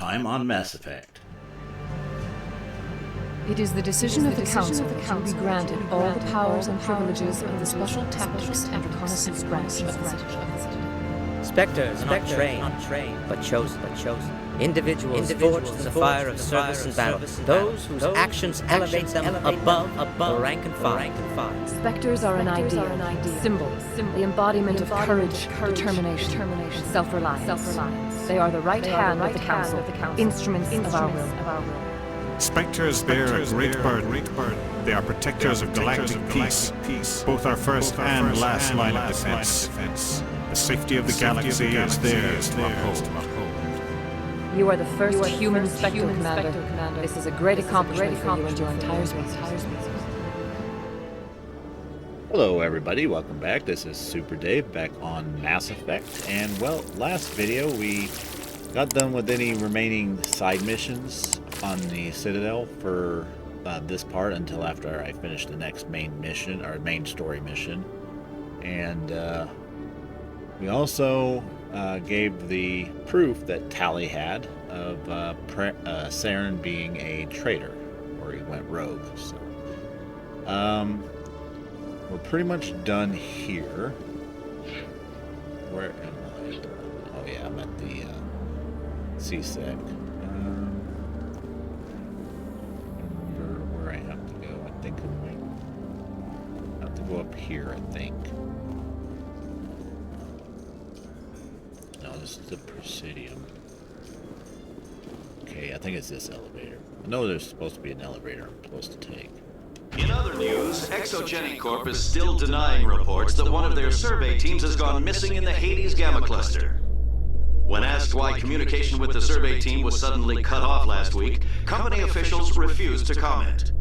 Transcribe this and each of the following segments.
time on Mass Effect. It is the decision of the Council to be granted all the powers and privileges of the Special Tactics and Reconnaissance branch of the Citadel. Spectres not trained, but chosen. Individuals forged in the fire of service and battle. Those whose actions elevate them above the rank and file. Spectres are an idea, symbol, the embodiment of courage, determination, and self-reliance. They are the right hand of the Council, instruments of our will. Spectres bear a great burden. They are protectors of galactic peace, both our first and last line of defense. The safety of the galaxy is theirs to uphold. You are the first human Spectre Commander. This is a great accomplishment for you and your entire species. Hello everybody, welcome back. This is Super Dave back on Mass Effect. And well, last video we got done with any remaining side missions on the Citadel for this part until after I finished the next main mission, or main story mission. And we also gave the proof that Tali had of Saren being a traitor, or he went rogue. So we're pretty much done here. Where am I? Oh yeah, I'm at the CSEC. Where I have to go. I think I have to go up here, I think. No, this is the Presidium. Okay, I think it's this elevator. I know there's supposed to be an elevator I'm supposed to take. In other news, Exogenic Corp is still denying reports that one of their survey teams has gone missing in the Hades Gamma Cluster. When asked why communication with the survey team was suddenly cut off last week, company officials refused to comment.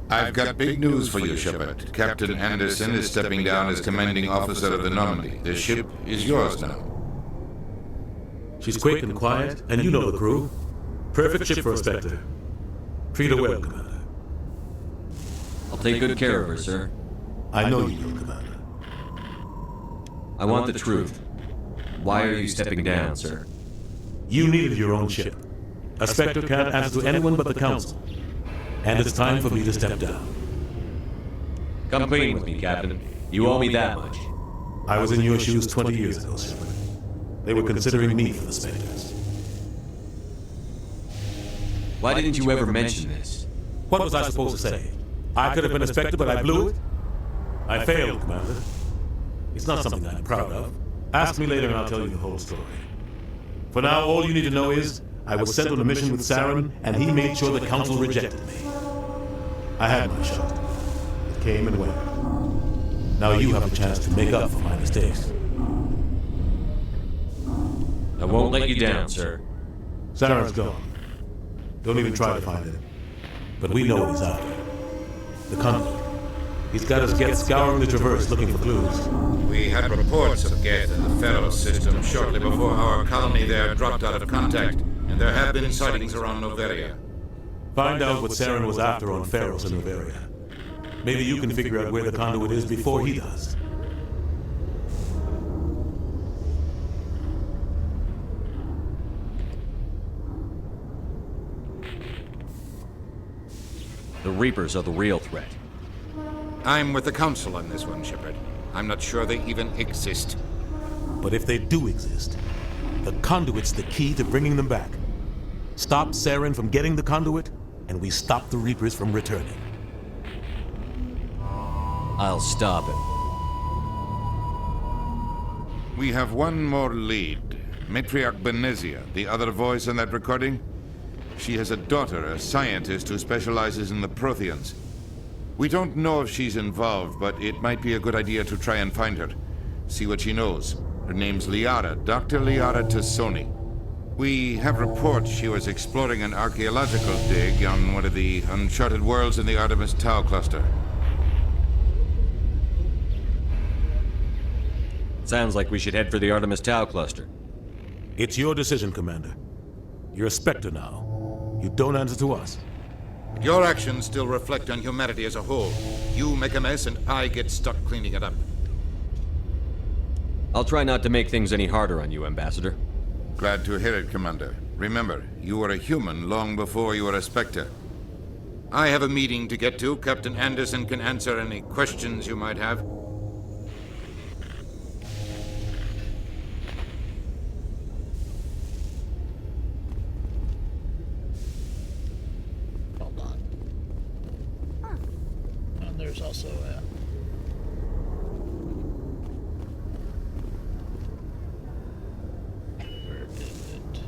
I've got big news for you, Shepard. Captain Anderson is stepping down as commanding officer of the Normandy. The ship is yours now. She's quick and quiet, and you know the crew. Perfect ship for a Spectre. Treat her well, Commander. I'll take good care of her, sir. I know you will, Commander. I want the truth. Why are you stepping down, sir? You needed your own ship. A Spectre can't answer to anyone but the Council. And it's time for me to step down. Come clean with me, Captain. You owe me that much. I was in your shoes 20 years ago, Shepard. They were considering me for the Spectres. Why didn't you ever mention this? What was I supposed to say? I could have been a Spectre, but I blew it? I failed, Commander. It's not something I'm proud of. Ask me later and I'll tell you the whole story. For now, all you need to know is I was sent on a mission with Saren, and he made sure the Council rejected me. I had my shot. It came and went. Now you have a chance to make up for my mistakes. I won't let you down, sir. Saren's gone. Don't even try to find him. But we know what he's after. The conduit. He's got us Geth scouring the Traverse looking for clues. We had reports of Geth in the Pharaoh system shortly before our colony there dropped out of contact, and there have been sightings around Noveria. Find out what Saren was after on Pharaoh's and Noveria. Maybe you can figure out where the conduit is before he does. The Reapers are the real threat. I'm with the Council on this one, Shepard. I'm not sure they even exist. But if they do exist, the conduit's the key to bringing them back. Stop Saren from getting the conduit, and we stop the Reapers from returning. I'll stop it. We have one more lead. Matriarch Benezia, the other voice in that recording. She has a daughter, a scientist who specializes in the Protheans. We don't know if she's involved, but it might be a good idea to try and find her. See what she knows. Her name's Liara, Dr. Liara Tassoni. We have reports she was exploring an archaeological dig on one of the uncharted worlds in the Artemis Tau cluster. Sounds like we should head for the Artemis Tau cluster. It's your decision, Commander. You're a Spectre now. You don't answer to us. Your actions still reflect on humanity as a whole. You make a mess and I get stuck cleaning it up. I'll try not to make things any harder on you, Ambassador. Glad to hear it, Commander. Remember, you were a human long before you were a Spectre. I have a meeting to get to. Captain Anderson can answer any questions you might have. Hold on. And there's also a... Where is it?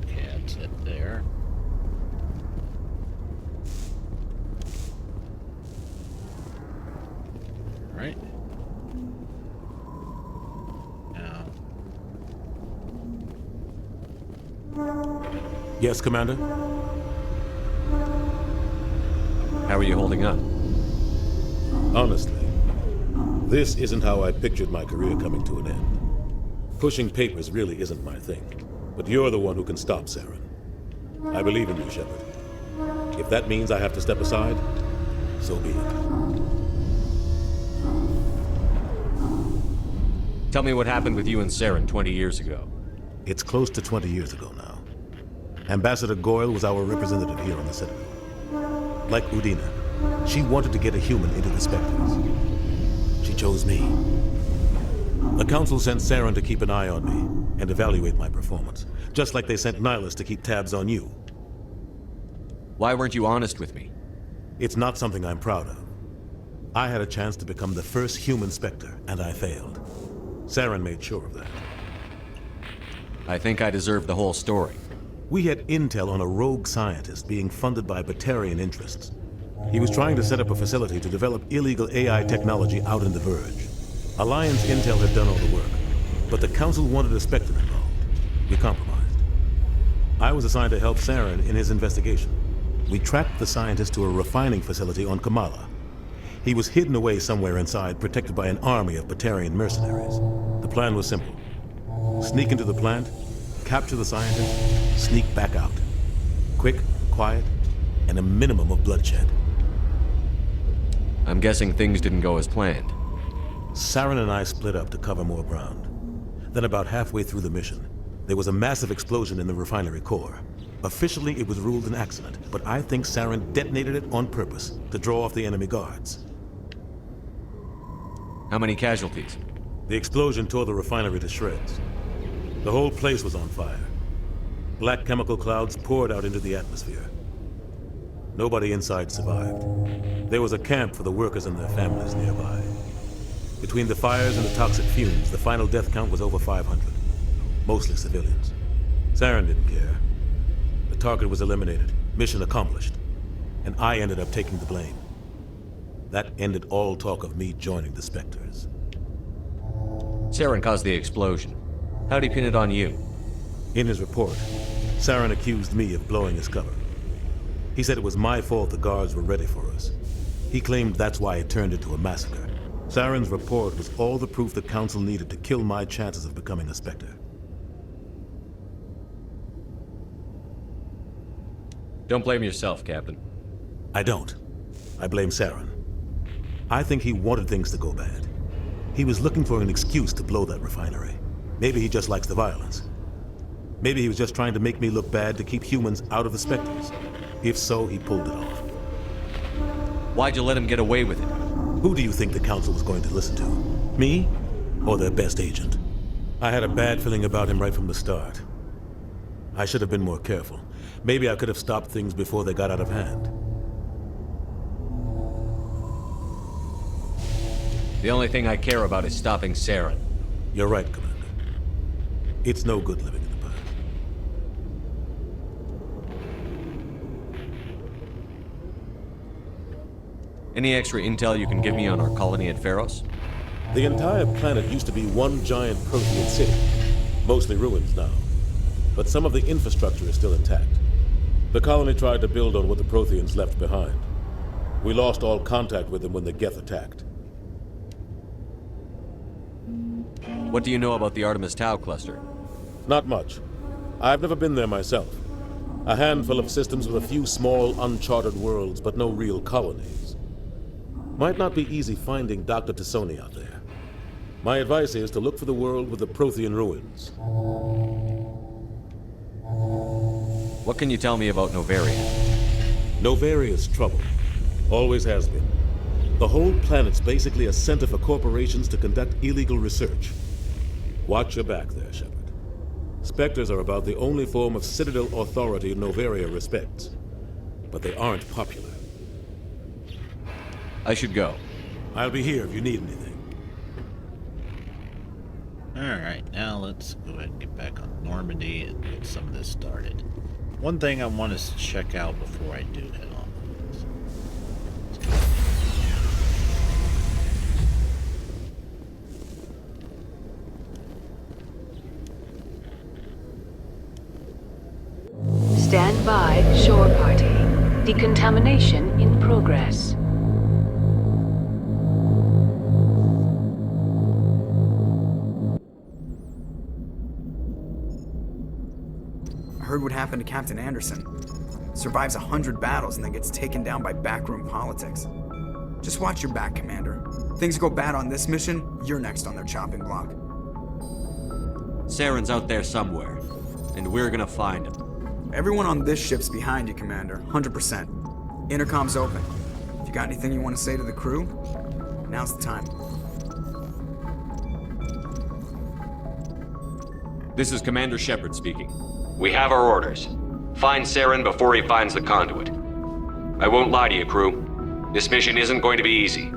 Okay, that's it there. Right. Now. Yes, Commander? How are you holding up? Honestly, this isn't how I pictured my career coming to an end. Pushing papers really isn't my thing. But you're the one who can stop Saren. I believe in you, Shepard. If that means I have to step aside, so be it. Tell me what happened with you and Saren 20 years ago. It's close to 20 years ago now. Ambassador Goyle was our representative here on the Citadel. Like Udina, she wanted to get a human into the Spectres. She chose me. The Council sent Saren to keep an eye on me and evaluate my performance, just like they sent Nihilus to keep tabs on you. Why weren't you honest with me? It's not something I'm proud of. I had a chance to become the first human Spectre, and I failed. Saren made sure of that. I think I deserve the whole story. We had intel on a rogue scientist being funded by Batarian interests. He was trying to set up a facility to develop illegal AI technology out in the Verge. Alliance intel had done all the work, but the Council wanted a Spectre involved. We compromised. I was assigned to help Saren in his investigation. We tracked the scientist to a refining facility on Kamala. He was hidden away somewhere inside, protected by an army of Batarian mercenaries. The plan was simple. Sneak into the plant, capture the scientist, sneak back out. Quick, quiet, and a minimum of bloodshed. I'm guessing things didn't go as planned. Saren and I split up to cover more ground. Then about halfway through the mission, there was a massive explosion in the refinery core. Officially, it was ruled an accident, but I think Saren detonated it on purpose to draw off the enemy guards. How many casualties? The explosion tore the refinery to shreds. The whole place was on fire. Black chemical clouds poured out into the atmosphere. Nobody inside survived. There was a camp for the workers and their families nearby. Between the fires and the toxic fumes, the final death count was over 500. Mostly civilians. Saren didn't care. The target was eliminated, mission accomplished. And I ended up taking the blame. That ended all talk of me joining the Spectres. Saren caused the explosion. How'd he pin it on you? In his report, Saren accused me of blowing his cover. He said it was my fault the guards were ready for us. He claimed that's why it turned into a massacre. Saren's report was all the proof the Council needed to kill my chances of becoming a Spectre. Don't blame yourself, Captain. I don't. I blame Saren. I think he wanted things to go bad. He was looking for an excuse to blow that refinery. Maybe he just likes the violence. Maybe he was just trying to make me look bad to keep humans out of the Spectres. If so, he pulled it off. Why'd you let him get away with it? Who do you think the Council was going to listen to? Me? Or their best agent? I had a bad feeling about him right from the start. I should have been more careful. Maybe I could have stopped things before they got out of hand. The only thing I care about is stopping Saren. You're right, Commander. It's no good living in the past. Any extra intel you can give me on our colony at Pharos? The entire planet used to be one giant Prothean city. Mostly ruins now. But some of the infrastructure is still intact. The colony tried to build on what the Protheans left behind. We lost all contact with them when the Geth attacked. What do you know about the Artemis Tau cluster? Not much. I've never been there myself. A handful of systems with a few small, uncharted worlds, but no real colonies. Might not be easy finding Dr. Tassoni out there. My advice is to look for the world with the Prothean ruins. What can you tell me about Novaria? Novaria's trouble. Always has been. The whole planet's basically a center for corporations to conduct illegal research. Watch your back there, Shepard. Spectres are about the only form of Citadel authority Novaria respects. But they aren't popular. I should go. I'll be here if you need anything. Alright, now let's go ahead and get back on Normandy and get some of this started. One thing I want to check out before I do head on. Stand by, shore party. Decontamination in progress. I heard what happened to Captain Anderson. Survives 100 battles and then gets taken down by backroom politics. Just watch your back, Commander. Things go bad on this mission, you're next on their chopping block. Saren's out there somewhere, and we're gonna find him. Everyone on this ship's behind you, Commander. 100%. Intercom's open. If you got anything you want to say to the crew, now's the time. This is Commander Shepard speaking. We have our orders. Find Saren before he finds the conduit. I won't lie to you, crew. This mission isn't going to be easy.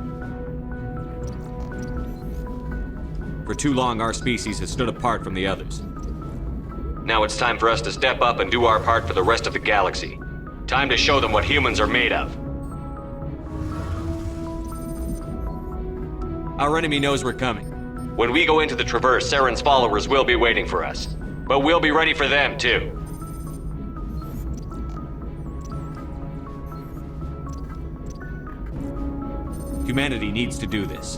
For too long, our species has stood apart from the others. Now it's time for us to step up and do our part for the rest of the galaxy. Time to show them what humans are made of. Our enemy knows we're coming. When we go into the Traverse, Saren's followers will be waiting for us. But we'll be ready for them, too. Humanity needs to do this.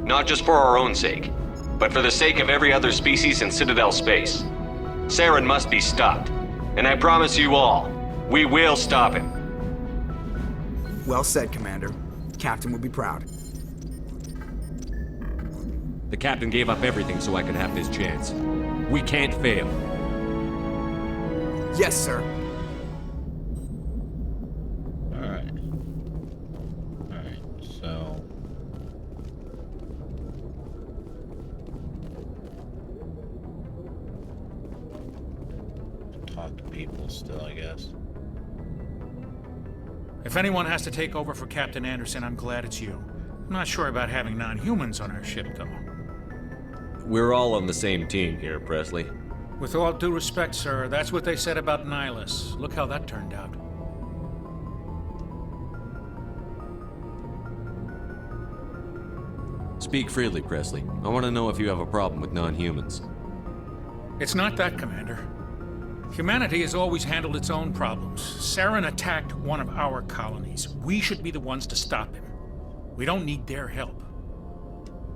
Not just for our own sake, but for the sake of every other species in Citadel space. Saren must be stopped. And I promise you all, we will stop him. Well said, Commander. Captain would be proud. The captain gave up everything so I could have this chance. We can't fail. Yes, sir. Alright. Alright, so... talk to people still, I guess. If anyone has to take over for Captain Anderson, I'm glad it's you. I'm not sure about having non-humans on our ship, though. We're all on the same team here, Presley. With all due respect, sir, that's what they said about Nihilus. Look how that turned out. Speak freely, Presley. I want to know if you have a problem with non-humans. It's not that, Commander. Humanity has always handled its own problems. Saren attacked one of our colonies. We should be the ones to stop him. We don't need their help.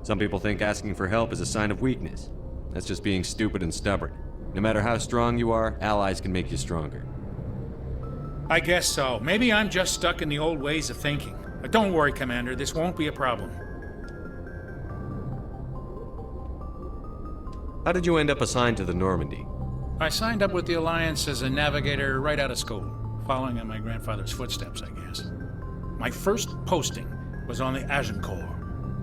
Some people think asking for help is a sign of weakness. That's just being stupid and stubborn. No matter how strong you are, allies can make you stronger. I guess so. Maybe I'm just stuck in the old ways of thinking. But don't worry, Commander. This won't be a problem. How did you end up assigned to the Normandy? I signed up with the Alliance as a navigator right out of school, following in my grandfather's footsteps, I guess. My first posting was on the Agincourt.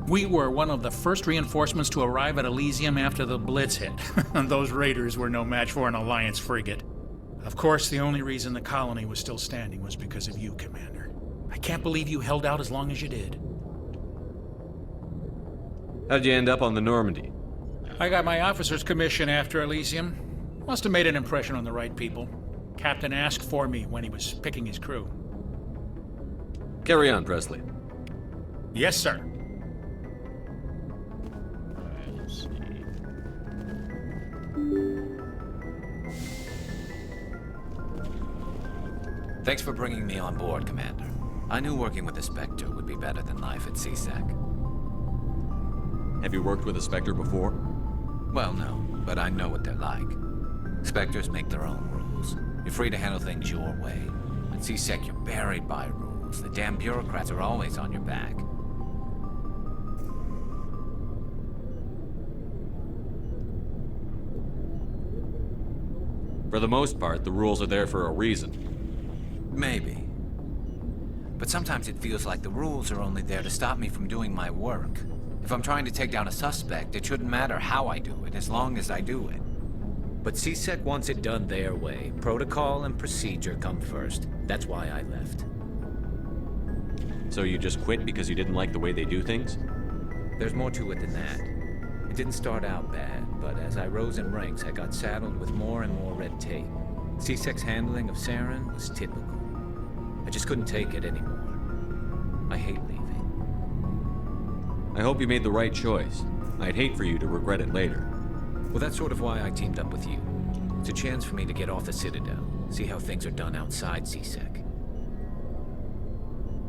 We were one of the first reinforcements to arrive at Elysium after the Blitz hit, and those raiders were no match for an Alliance frigate. Of course, the only reason the colony was still standing was because of you, Commander. I can't believe you held out as long as you did. How'd you end up on the Normandy? I got my officer's commission after Elysium. Must have made an impression on the right people. Captain asked for me when he was picking his crew. Carry on, Presley. Yes, sir. Alright, let's see. Thanks for bringing me on board, Commander. I knew working with the Spectre would be better than life at CSEC. Have you worked with a Spectre before? Well, no, but I know what they're like. Spectres make their own rules. You're free to handle things your way. At CSEC, you're buried by rules. The damn bureaucrats are always on your back. For the most part, the rules are there for a reason. Maybe. But sometimes it feels like the rules are only there to stop me from doing my work. If I'm trying to take down a suspect, it shouldn't matter how I do it, as long as I do it. But CSEC wants it done their way. Protocol and procedure come first. That's why I left. So you just quit because you didn't like the way they do things? There's more to it than that. It didn't start out bad, but as I rose in ranks, I got saddled with more and more red tape. CSEC's handling of Saren was typical. I just couldn't take it anymore. I hate leaving. I hope you made the right choice. I'd hate for you to regret it later. Well, that's sort of why I teamed up with you. It's a chance for me to get off the Citadel, see how things are done outside CSEC.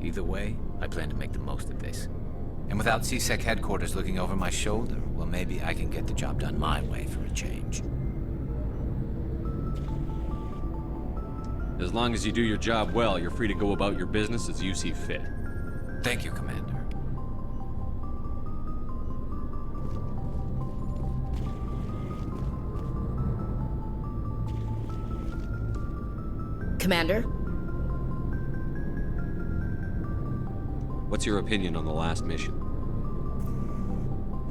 Either way, I plan to make the most of this. And without CSEC headquarters looking over my shoulder, well, maybe I can get the job done my way for a change. As long as you do your job well, you're free to go about your business as you see fit. Thank you, Commander. Commander? What's your opinion on the last mission?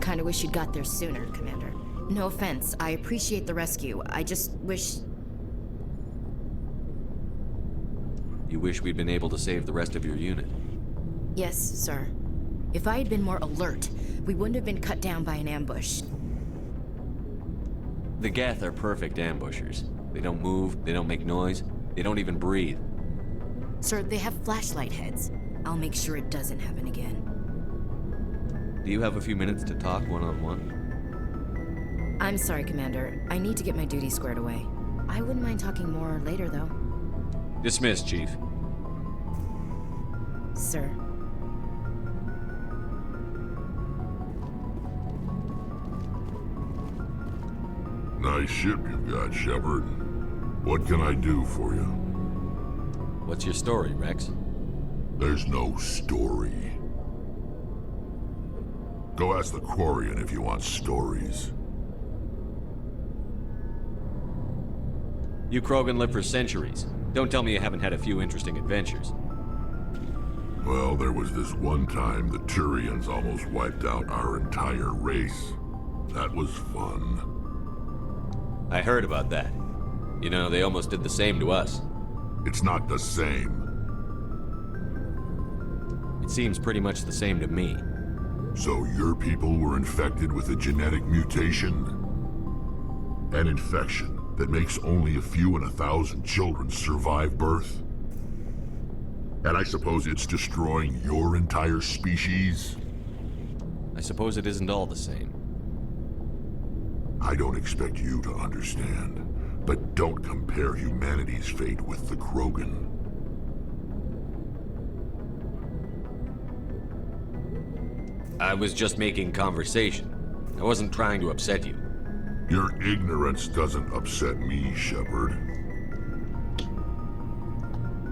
Kinda wish you'd got there sooner, Commander. No offense, I appreciate the rescue. I just wish... You wish we'd been able to save the rest of your unit? Yes, sir. If I had been more alert, we wouldn't have been cut down by an ambush. The Geth are perfect ambushers. They don't move, they don't make noise, they don't even breathe. Sir, they have flashlight heads. I'll make sure it doesn't happen again. Do you have a few minutes to talk one-on-one? I'm sorry, Commander. I need to get my duty squared away. I wouldn't mind talking more later, though. Dismissed, Chief. Sir. Nice ship you got, Shepard. What can I do for you? What's your story, Rex? There's no story. Go ask the Quarian if you want stories. You Krogan live for centuries. Don't tell me you haven't had a few interesting adventures. Well, there was this one time the Turians almost wiped out our entire race. That was fun. I heard about that. You know, they almost did the same to us. It's not the same. It seems pretty much the same to me. So your people were infected with a genetic mutation? An infection that makes only a few in 1,000 children survive birth? And I suppose it's destroying your entire species? I suppose it isn't all the same. I don't expect you to understand, but don't compare humanity's fate with the Krogan. I was just making conversation. I wasn't trying to upset you. Your ignorance doesn't upset me, Shepard.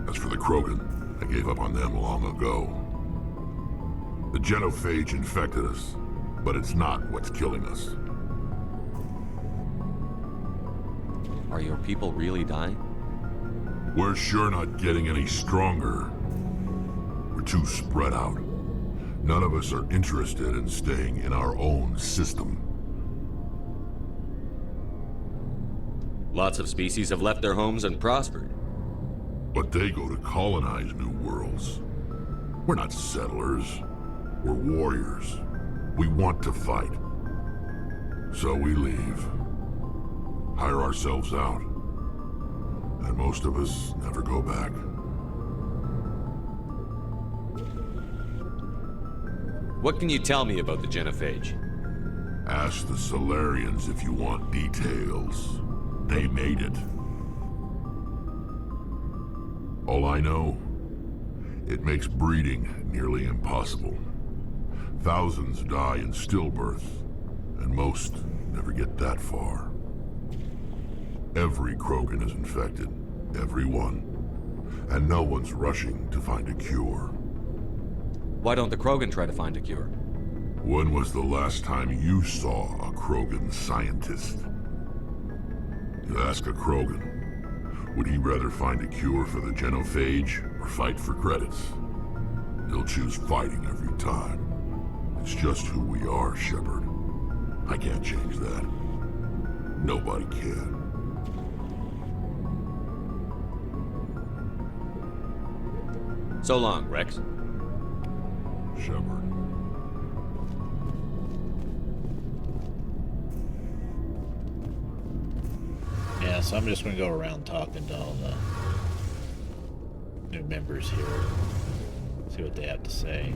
As for the Krogan, I gave up on them long ago. The genophage infected us, but it's not what's killing us. Are your people really dying? We're sure not getting any stronger. We're too spread out. None of us are interested in staying in our own system. Lots of species have left their homes and prospered. But they go to colonize new worlds. We're not settlers. We're warriors. We want to fight. So we leave. Hire ourselves out. And most of us never go back. What can you tell me about the genophage? Ask the Solarians if you want details. They made it. All I know It makes breeding nearly impossible. Thousands die in stillbirth, and most never get that far. Every Krogan is infected, every one. And no one's rushing to find a cure. Why don't the Krogan try to find a cure? When was the last time you saw a Krogan scientist? You ask a Krogan, would he rather find a cure for the genophage or fight for credits? He'll choose fighting every time. It's just who we are, Shepard. I can't change that. Nobody can. So long, Rex. Shepard. Yeah, so I'm just going to go around talking to all the new members here. See what they have to say.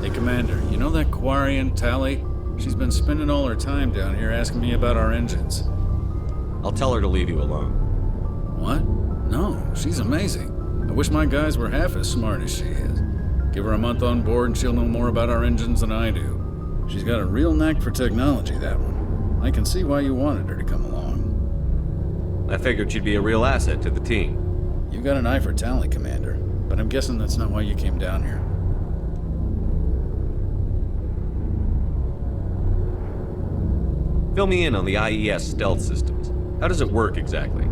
Hey, Commander, you know that Quarian, Tally? She's been spending all her time down here asking me about our engines. I'll tell her to leave you alone. What? No, she's amazing. I wish my guys were half as smart as she is. Give her a month on board and she'll know more about our engines than I do. She's got a real knack for technology, that one. I can see why you wanted her to come along. I figured she'd be a real asset to the team. You got an eye for Tally, Commander, but I'm guessing that's not why you came down here. Fill me in on the IES stealth systems. How does it work exactly?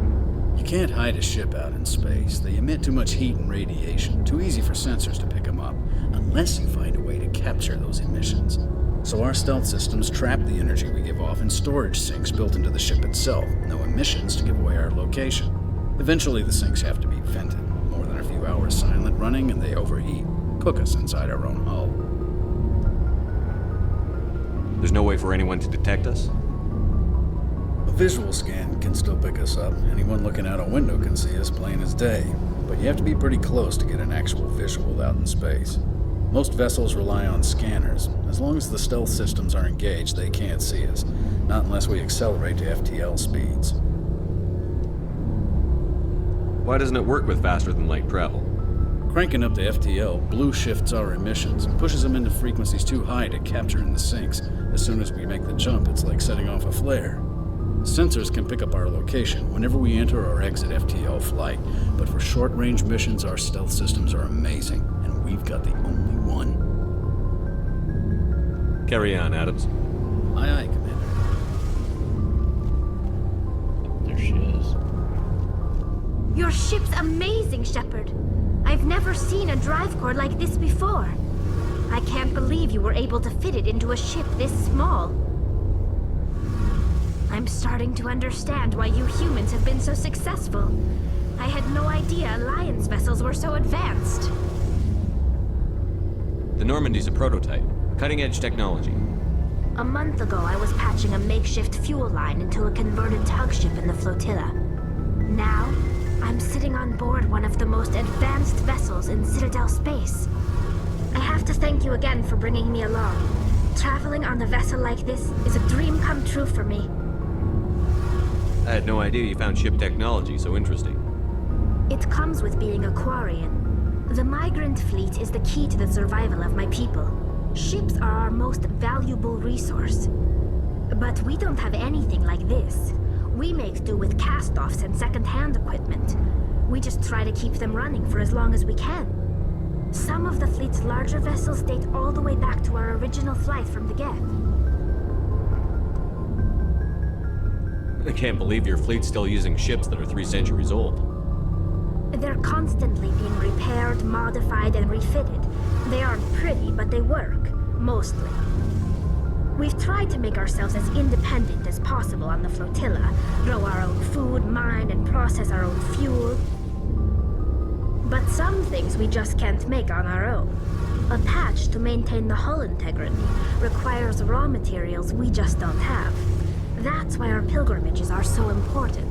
You can't hide a ship out in space. They emit too much heat and radiation. Too easy for sensors to pick them up, unless you find a way to capture those emissions. So our stealth systems trap the energy we give off in storage sinks built into the ship itself. No emissions to give away our location. Eventually the sinks have to be vented. More than a few hours silent running and they overheat. Cook us inside our own hull. There's no way for anyone to detect us? A visual scan can still pick us up. Anyone looking out a window can see us plain as day. But you have to be pretty close to get an actual visual out in space. Most vessels rely on scanners. As long as the stealth systems are engaged, they can't see us. Not unless we accelerate to FTL speeds. Why doesn't it work with faster-than-light travel? Cranking up the FTL blue shifts our emissions and pushes them into frequencies too high to capture in the sinks. As soon as we make the jump, it's like setting off a flare. Sensors can pick up our location whenever we enter or exit FTL flight, but for short-range missions, our stealth systems are amazing, and we've got the only one. Carry on, Adams. Aye, aye, Commander. There she is. Your ship's amazing, Shepard. I've never seen a drive core like this before. I can't believe you were able to fit it into a ship this small. I'm starting to understand why you humans have been so successful. I had no idea Alliance vessels were so advanced. The Normandy's a prototype. Cutting-edge technology. A month ago, I was patching a makeshift fuel line into a converted tug ship in the flotilla. Now, I'm sitting on board one of the most advanced vessels in Citadel space. I have to thank you again for bringing me along. Traveling on a vessel like this is a dream come true for me. I had no idea you found ship technology so interesting. It comes with being a Quarian. The migrant fleet is the key to the survival of my people. Ships are our most valuable resource. But we don't have anything like this. We make do with cast-offs and second-hand equipment. We just try to keep them running for as long as we can. Some of the fleet's larger vessels date all the way back to our original flight from the Geth. I can't believe your fleet's still using ships that are 3 centuries old. They're constantly being repaired, modified, and refitted. They aren't pretty, but they work. Mostly. We've tried to make ourselves as independent as possible on the flotilla, grow our own food, mine, and process our own fuel. But some things we just can't make on our own. A patch to maintain the hull integrity requires raw materials we just don't have. That's why our pilgrimages are so important.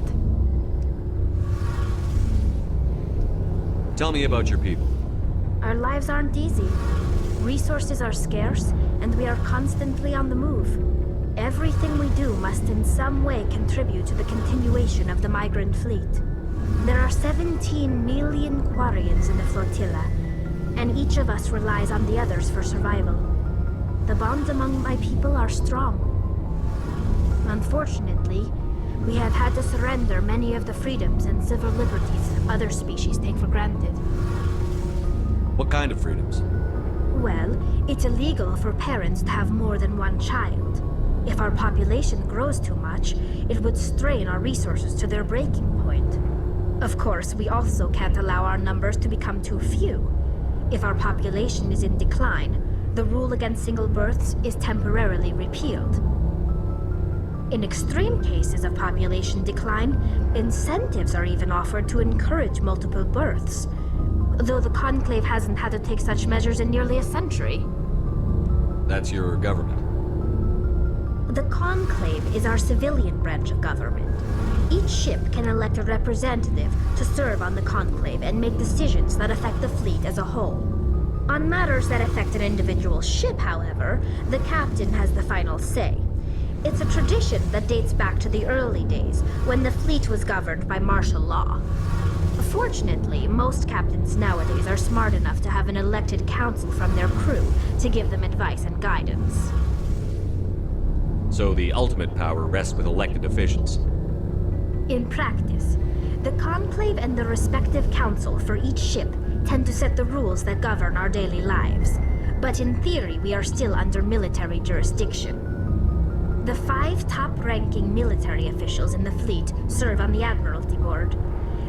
Tell me about your people. Our lives aren't easy. Resources are scarce, and we are constantly on the move. Everything we do must in some way contribute to the continuation of the migrant fleet. There are 17 million Quarians in the flotilla, and each of us relies on the others for survival. The bonds among my people are strong. Unfortunately, we have had to surrender many of the freedoms and civil liberties other species take for granted. What kind of freedoms? Well, it's illegal for parents to have more than one child. If our population grows too much, it would strain our resources to their breaking point. Of course, we also can't allow our numbers to become too few. If our population is in decline, the rule against single births is temporarily repealed. In extreme cases of population decline, incentives are even offered to encourage multiple births, though the Conclave hasn't had to take such measures in nearly a century. That's your government. The Conclave is our civilian branch of government. Each ship can elect a representative to serve on the Conclave and make decisions that affect the fleet as a whole. On matters that affect an individual ship, however, the captain has the final say. It's a tradition that dates back to the early days, when the fleet was governed by martial law. Fortunately, most captains nowadays are smart enough to have an elected council from their crew to give them advice and guidance. So the ultimate power rests with elected officials. In practice, the Conclave and the respective council for each ship tend to set the rules that govern our daily lives. But in theory, we are still under military jurisdiction. The 5 top-ranking military officials in the fleet serve on the Admiralty Board.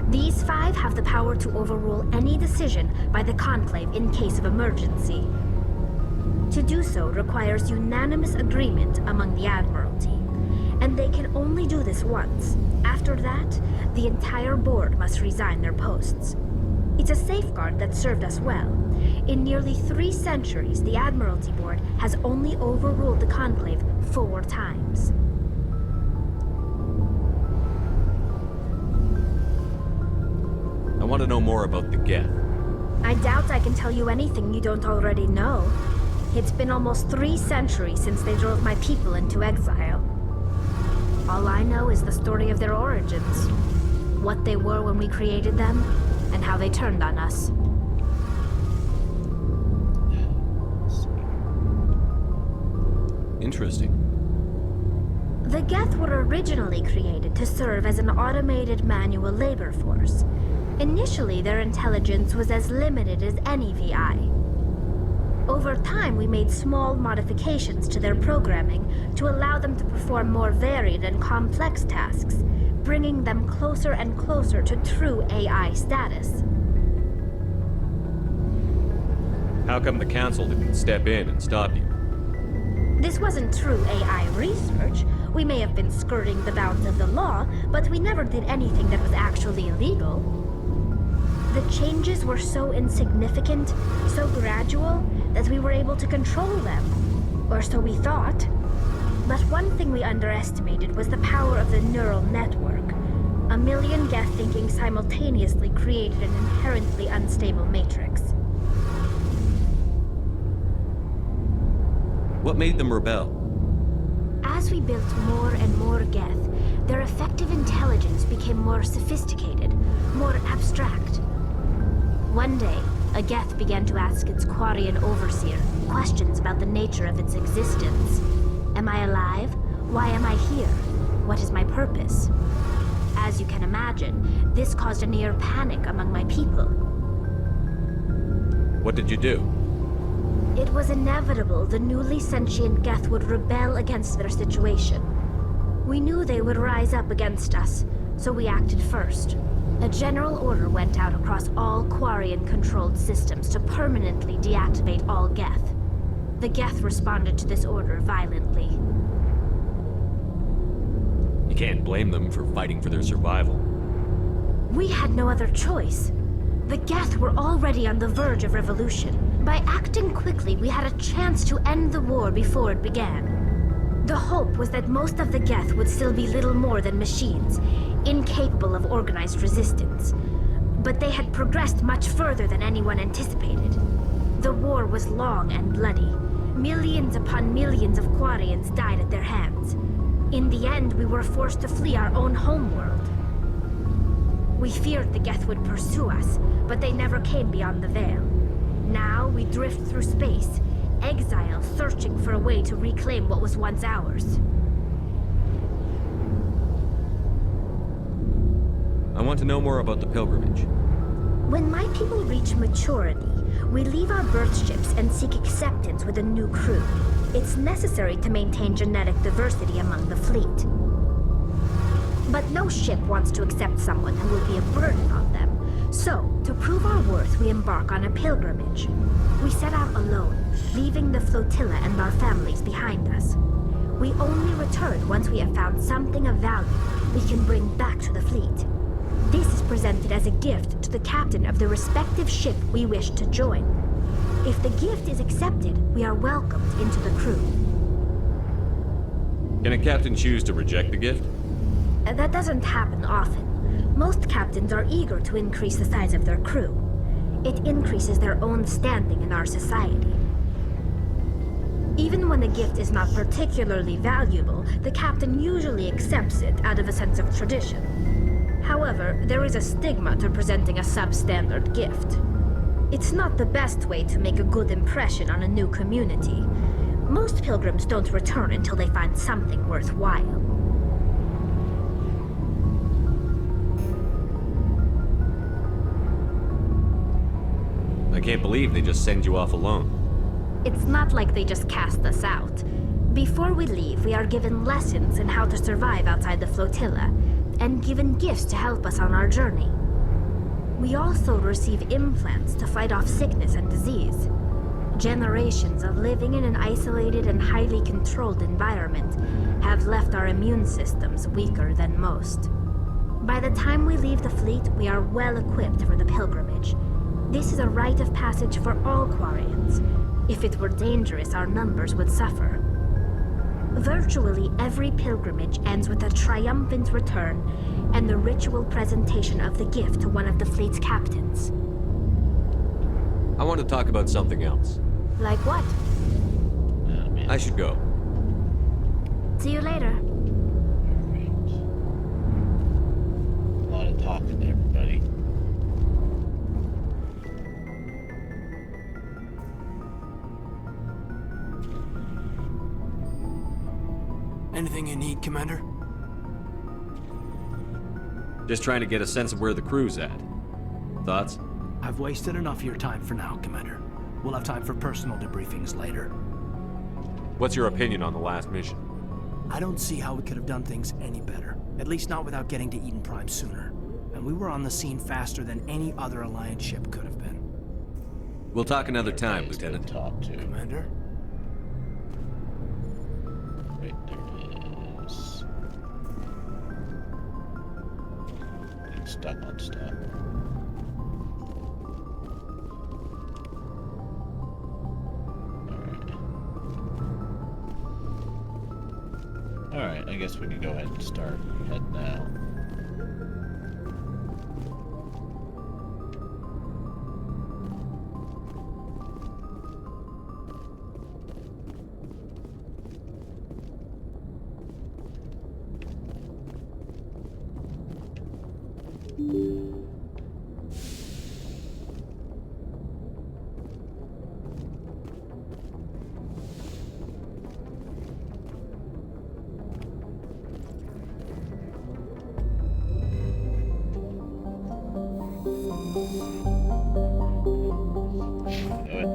These 5 have the power to overrule any decision by the Conclave in case of emergency. To do so requires unanimous agreement among the Admiralty, and they can only do this once. After that, the entire board must resign their posts. It's a safeguard that served us well. In nearly 3 centuries, the Admiralty Board has only overruled the Conclave 4 times. I want to know more about the Geth. I doubt I can tell you anything you don't already know. It's been almost 3 centuries since they drove my people into exile. All I know is the story of their origins, what they were when we created them, and how they turned on us. Interesting. The Geth were originally created to serve as an automated manual labor force. Initially, their intelligence was as limited as any VI. Over time, we made small modifications to their programming to allow them to perform more varied and complex tasks, bringing them closer and closer to true AI status. How come the Council didn't step in and stop you? This wasn't true AI research. We may have been skirting the bounds of the law, but we never did anything that was actually illegal. The changes were so insignificant, so gradual, that we were able to control them. Or so we thought. But one thing we underestimated was the power of the neural network. A million Geth thinking simultaneously created an inherently unstable matrix. What made them rebel? As we built more and more Geth, their effective intelligence became more sophisticated, more abstract. One day, a Geth began to ask its Quarian overseer questions about the nature of its existence. Am I alive? Why am I here? What is my purpose? As you can imagine, this caused a near panic among my people. What did you do? It was inevitable the newly sentient Geth would rebel against their situation. We knew they would rise up against us, so we acted first. A general order went out across all Quarian-controlled systems to permanently deactivate all Geth. The Geth responded to this order violently. You can't blame them for fighting for their survival. We had no other choice. The Geth were already on the verge of revolution. By acting quickly, we had a chance to end the war before it began. The hope was that most of the Geth would still be little more than machines, incapable of organized resistance. But they had progressed much further than anyone anticipated. The war was long and bloody. Millions upon millions of Quarians died at their hands. In the end, we were forced to flee our own homeworld. We feared the Geth would pursue us, but they never came beyond the Veil. Now we drift through space, exile searching for a way to reclaim what was once ours. I want to know more about the pilgrimage. When my people reach maturity, we leave our birth ships and seek acceptance with a new crew. It's necessary to maintain genetic diversity among the fleet. But no ship wants to accept someone who will be a burden on them. So, to prove our worth, we embark on a pilgrimage. We set out alone, leaving the flotilla and our families behind us. We only return once we have found something of value we can bring back to the fleet. This is presented as a gift to the captain of the respective ship we wish to join. If the gift is accepted, we are welcomed into the crew. Can a captain choose to reject the gift? That doesn't happen often. Most captains are eager to increase the size of their crew. It increases their own standing in our society. Even when a gift is not particularly valuable, the captain usually accepts it out of a sense of tradition. However, there is a stigma to presenting a substandard gift. It's not the best way to make a good impression on a new community. Most pilgrims don't return until they find something worthwhile. I can't believe they just send you off alone. It's not like they just cast us out. Before we leave, we are given lessons in how to survive outside the flotilla, and given gifts to help us on our journey. We also receive implants to fight off sickness and disease. Generations of living in an isolated and highly controlled environment have left our immune systems weaker than most. By the time we leave the fleet, we are well equipped for the pilgrimage. This is a rite of passage for all Quarians. If it were dangerous, our numbers would suffer. Virtually every pilgrimage ends with a triumphant return and the ritual presentation of the gift to one of the fleet's captains. I want to talk about something else. Like what? I should go. See you later. A lot of talking to everybody. Anything you need, Commander? Just trying to get a sense of where the crew's at. Thoughts? I've wasted enough of your time for now, Commander. We'll have time for personal debriefings later. What's your opinion on the last mission? I don't see how we could have done things any better. At least not without getting to Eden Prime sooner. And we were on the scene faster than any other Alliance ship could have been. We'll talk another time, Lieutenant. Talk to Commander? Wait, there it is. Getting stuck on stuff. Alright, I guess we can go ahead and start heading out.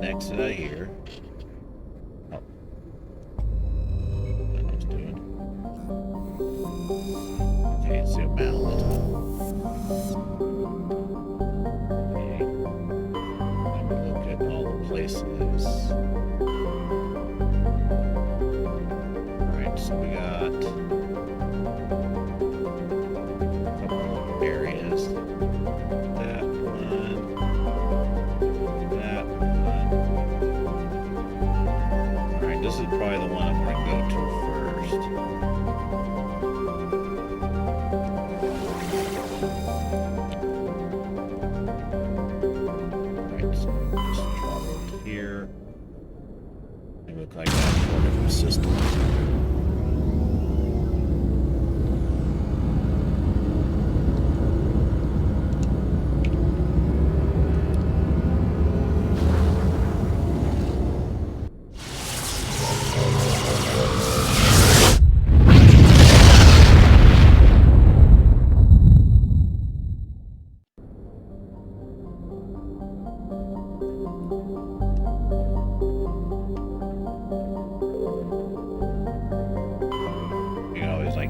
Exit out of here. Oh. What I was doing. Okay, zoom out a little. Okay. Let me look at all the places. Alright, so we got a couple of areas. That one. That one. Alright, this is probably the one I'm going to go to first. Alright, so just travel here. It looks like couple of different systems.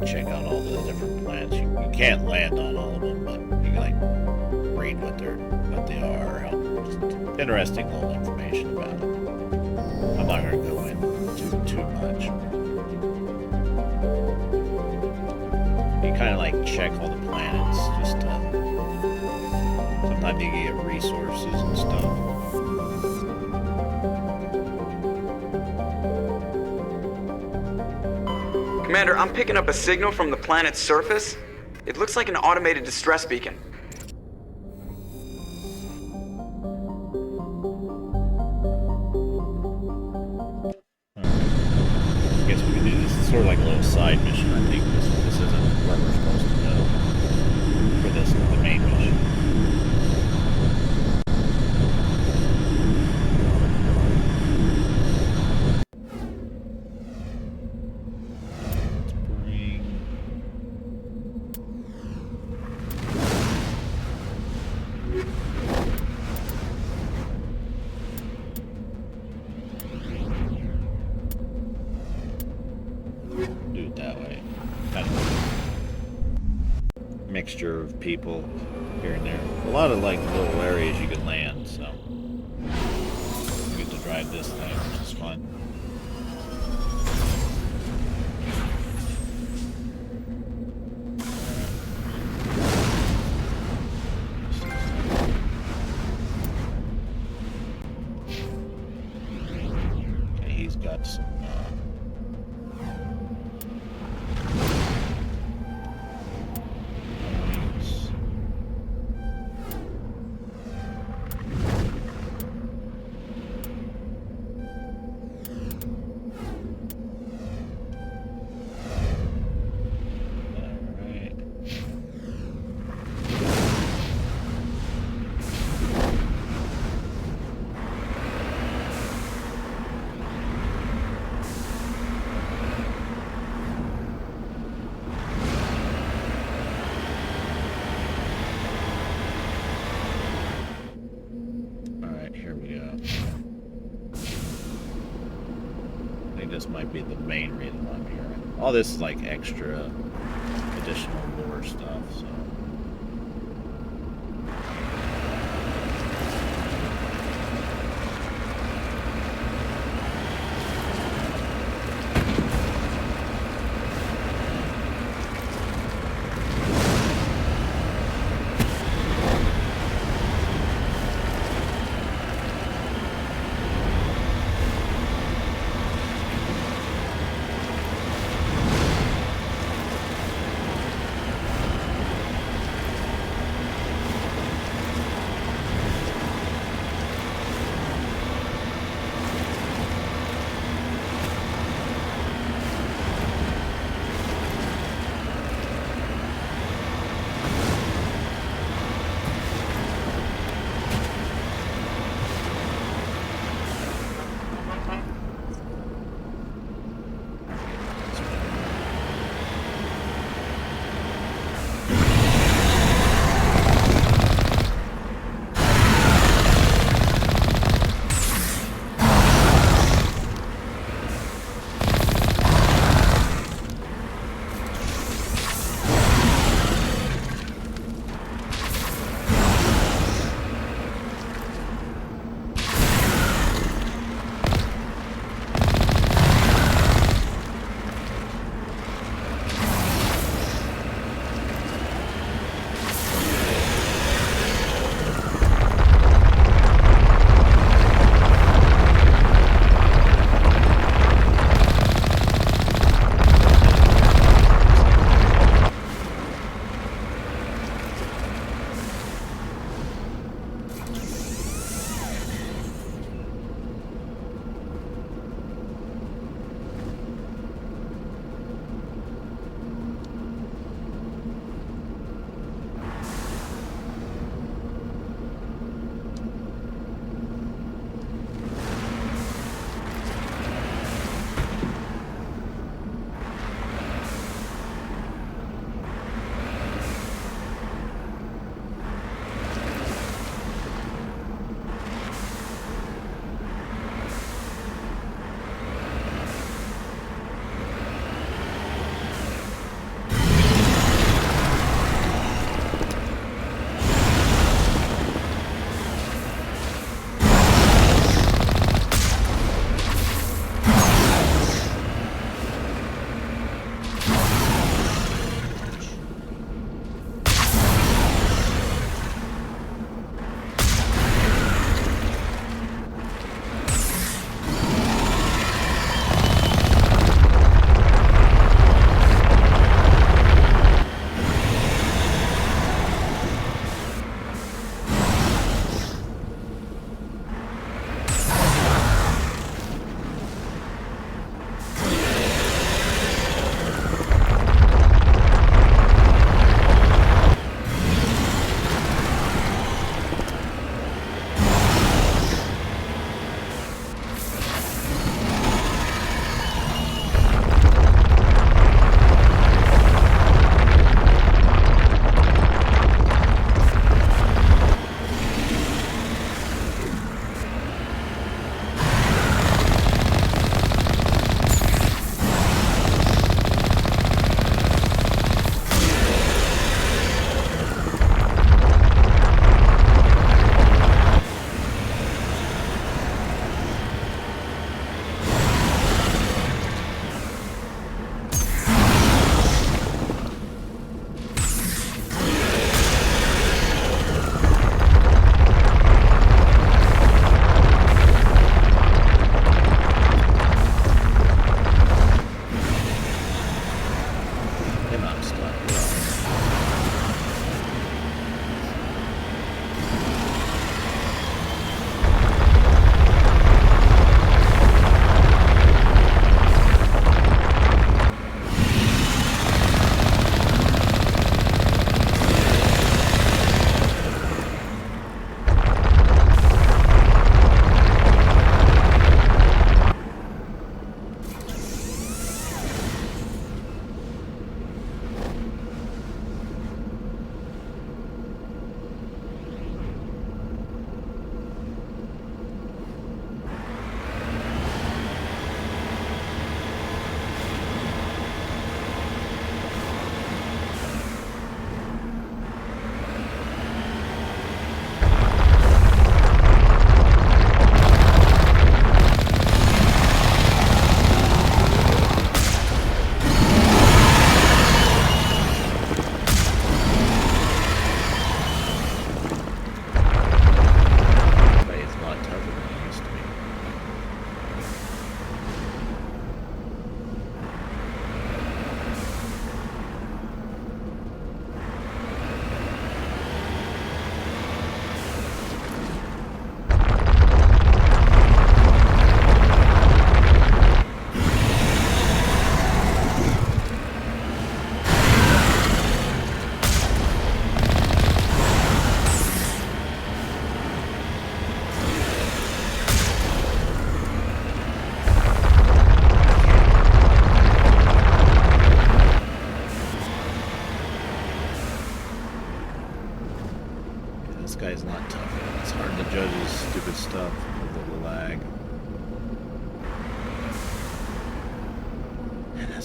Check out all the different planets. You can't land on all of them, but you can like read what they are. Just interesting little information about it. I'm not going to go into too much. You kind of like check all the planets. Just sometimes you get resources and stuff. Commander, I'm picking up a signal from the planet's surface. It looks like an automated distress beacon. I guess we can do this. It's sort of like a little side mission. I think this isn't where we're supposed to go for the main mission. Mixture of people here and there. A lot of like little areas you can land, so you get to drive this thing, which is fun. Okay, he's got some this might be the main reason I'm here. All this is like extra additional lore stuff, so.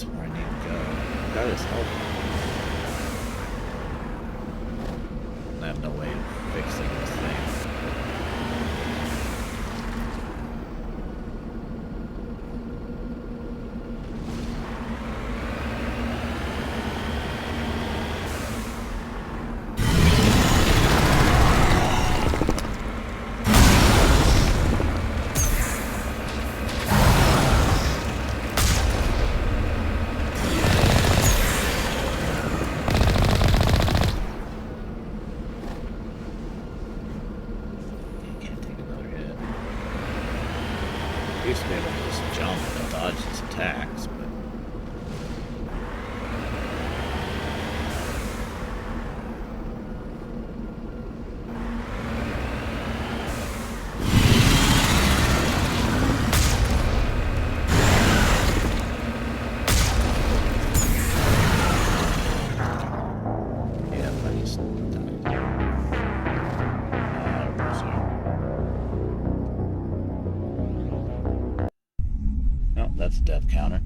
is where I need to go. That is helpful. I have no way of fixing this thing. I used to be able to just jump and dodge his attacks, but... That's a death counter.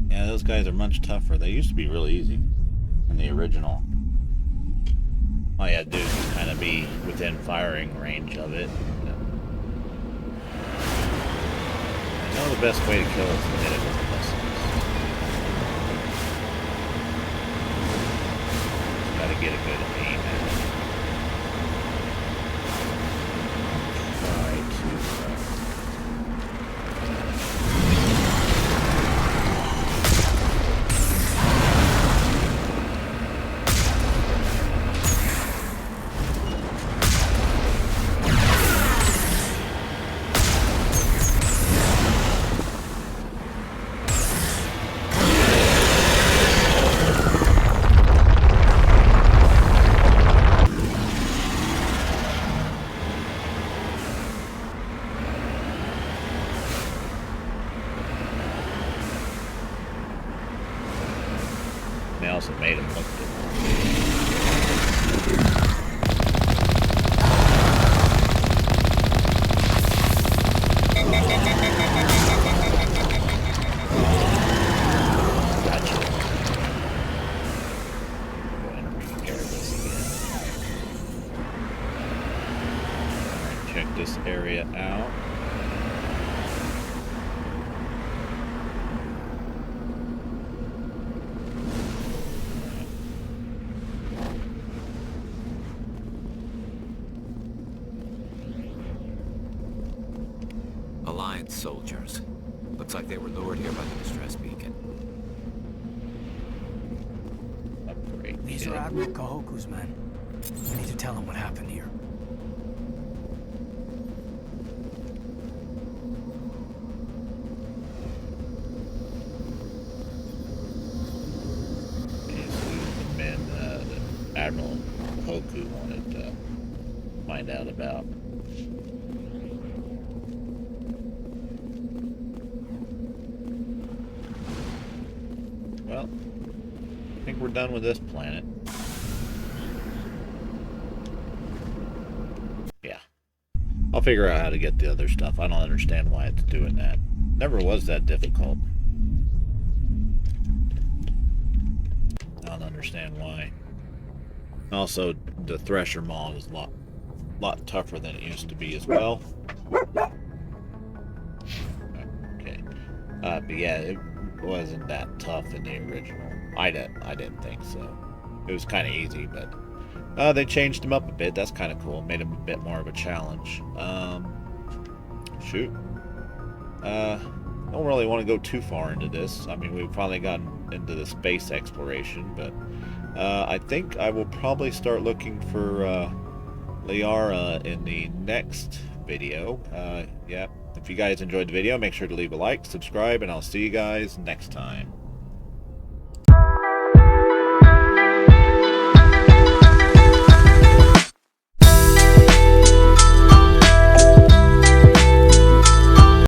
Yeah, those guys are much tougher. They used to be really easy in the original. All you had to do is kind of be within firing range of it. I know the best way to kill it is to hit it with missiles. Gotta get a good aim at it. They also made him look good. Gotcha. Go ahead and repair this again. Alright, check this area out. Alliance soldiers. Looks like they were lured here by the distress beacon. Upgrade. These are Admiral Kahoku's men. We need to tell him what happened here. These are the men that Admiral Kahoku wanted to find out about. Well, I think we're done with this planet. Yeah. I'll figure out how to get the other stuff. I don't understand why it's doing that. Never was that difficult. I don't understand why. Also, the Thresher Maw is a lot tougher than it used to be as well. Okay. But yeah, it wasn't that tough in the original. I didn't think so. It was kind of easy, but they changed him up a bit. That's kind of cool. Made him a bit more of a challenge. Shoot. Don't really want to go too far into this. I mean, we've finally gotten into the space exploration, but I think I will probably start looking for Liara in the next video. Yeah. If you guys enjoyed the video, make sure to leave a like, subscribe, and I'll see you guys next time.